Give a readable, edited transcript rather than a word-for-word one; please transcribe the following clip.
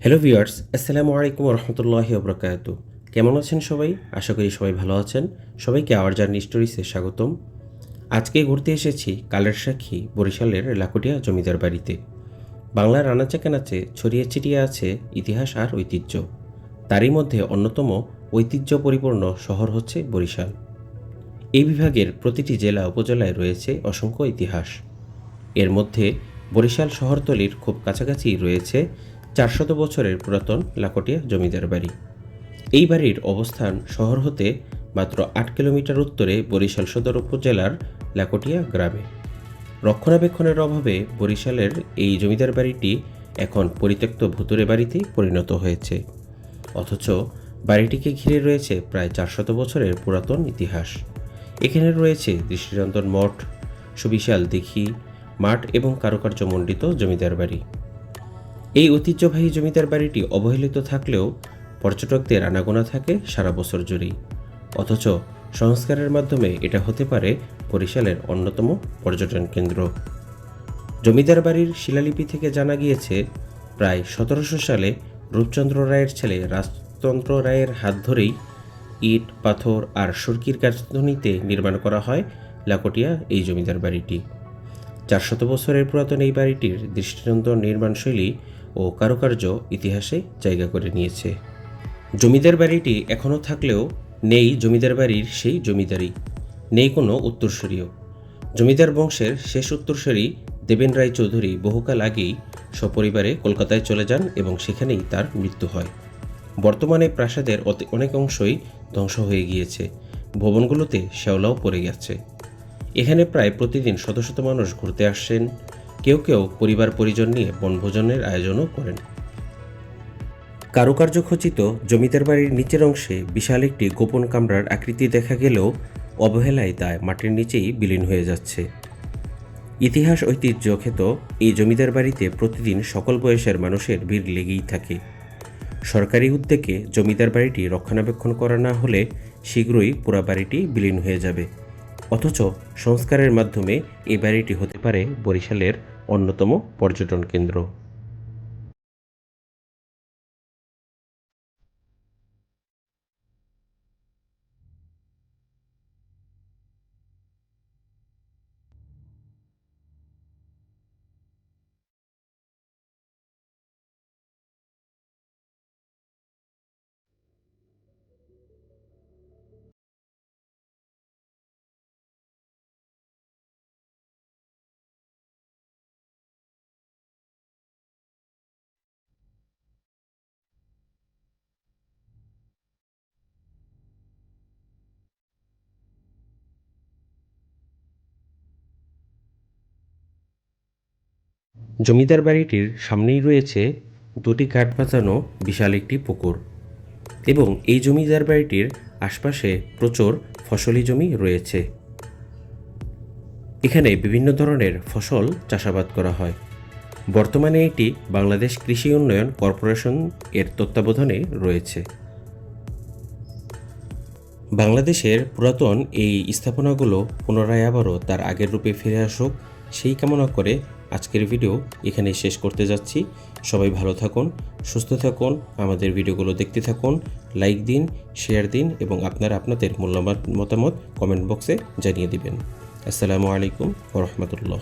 Hello viewers, আসসালামু আলাইকুম রহমতুল্লাহি ওবরাকাতু। কেমন আছেন সবাই? আশা করি সবাই ভালো আছেন। সবাইকে আওয়ার জার্নি স্টোরিসে স্বাগতম। আজকে ঘুরতে এসেছি কালের সাক্ষী বরিশালের লাকুটিয়া জমিদার বাড়িতে। বাংলার আনাচে কানাচে ছড়িয়ে ছিটিয়ে আছে ইতিহাস আর ঐতিহ্য। তারই মধ্যে অন্যতম ঐতিহ্য পরিপূর্ণ শহর হচ্ছে বরিশাল। এই বিভাগের প্রতিটি জেলা উপজেলায় রয়েছে অসংখ্য ইতিহাস। এর মধ্যে বরিশাল শহরতলির খুব কাছাকাছি রয়েছে 400 বছরের পুরাতন লাকটিয়া জমিদার বাড়ি। এই বাড়ির অবস্থান শহর হতে মাত্র 8 কিলোমিটার উত্তরে বরিশাল সদর উপজেলার লাকটিয়া গ্রামে। রক্ষণাবেক্ষণের অভাবে বরিশালের এই জমিদার বাড়িটি এখন পরিত্যক্ত ভুতুড়ে বাড়িতে পরিণত হয়েছে। অথচ বাড়িটিকে ঘিরে রয়েছে প্রায় 400 বছরের পুরাতন ইতিহাস। এখানে রয়েছে দৃষ্টিনন্দন মঠ, সুবিশাল দিঘি, মাঠ এবং কারুকার্যমণ্ডিত জমিদার বাড়ি। এই ঐতিহ্যবাহী জমিদার বাড়িটি অবহেলিত থাকলেও পর্যটকদের আনাগোনা থাকে সারা বছর জুড়েই। অথচ সংস্কারের মাধ্যমে এটা হতে পারে বরিশালের অন্যতম পর্যটন কেন্দ্র। জমিদার বাড়ির শিলালিপি থেকে জানা গিয়েছে প্রায় 1700 সালে রূপচন্দ্র রায়ের ছেলে রাজতন্ত্র রায়ের হাত ধরেই ইট, পাথর আর সুরকির গাঁথনিতে নির্মাণ করা হয় লাকটিয়া এই জমিদার বাড়িটি। 400 বছরের পুরাতন এই বাড়িটির দৃষ্টিনন্দন নির্মাণশৈলী ও কারুকার্য ইতিহাসে জায়গা করে নিয়েছে। জমিদার বাড়িটি এখনও থাকলেও নেই জমিদার বাড়ির সেই জমিদারি, নেই কোনো উত্তরসূরিও। জমিদার বংশের শেষ উত্তরসূরি দেবেন রায় চৌধুরী বহুকাল আগেই সপরিবারে কলকাতায় চলে যান এবং সেখানেই তার মৃত্যু হয়। বর্তমানে প্রাসাদের অনেক অংশই ধ্বংস হয়ে গিয়েছে, ভবনগুলোতে শ্যাওলাও পড়ে গেছে। এখানে প্রায় প্রতিদিন শত শত মানুষ ঘুরতে আসছেন, কেউ কেউ পরিবার পরিজন নিয়ে বনভোজনের আয়োজনও করেন। কারুকার্য খচিত জমিদার বাড়ির নিচের অংশে বিশাল একটি গোপন কামরার আকৃতি দেখা গেলেও অবহেলায় তাই মাটির নিচেই বিলীন হয়ে যাচ্ছে। ইতিহাস ঐতিহ্য খ্যাত এই জমিদার বাড়িতে প্রতিদিন সকল বয়সের মানুষের ভিড় লেগেই থাকে। সরকারি উদ্যোগে জমিদার বাড়িটি রক্ষণাবেক্ষণ করা না হলে শীঘ্রই পুরা বাড়িটি বিলীন হয়ে যাবে। অথচ সংস্কারের মাধ্যমে এই বাড়িটি হতে পারে বরিশালের অন্যতম পর্যটন কেন্দ্র। জমিদার বাড়িটির সামনেই রয়েছে দুটি কাঠ বাঁধানো বিশাল একটি পুকুর এবং এই জমিদার বাড়িটির আশপাশে প্রচুর ফসলি জমি রয়েছে। এখানে বিভিন্ন ধরনের ফসল চাষাবাদ করা হয়। বর্তমানে এটি বাংলাদেশ কৃষি উন্নয়ন কর্পোরেশন এর তত্ত্বাবধানে রয়েছে। বাংলাদেশের পুরাতন এই স্থাপনাগুলো পুনরায় আবারও তার আগের রূপে ফিরে আসুক সেই কামনা করে আজকের ভিডিও এখানেই শেষ করতে যাচ্ছি। সবাই ভালো থাকুন, সুস্থ থাকুন, আমাদের ভিডিওগুলো দেখতে থাকুন, লাইক দিন, শেয়ার দিন এবং আপনারা আপনাদের মূল্যবান মতামত কমেন্ট বক্সে জানিয়ে দিবেন। আসসালামু আলাইকুম ওয়া রাহমাতুল্লাহ।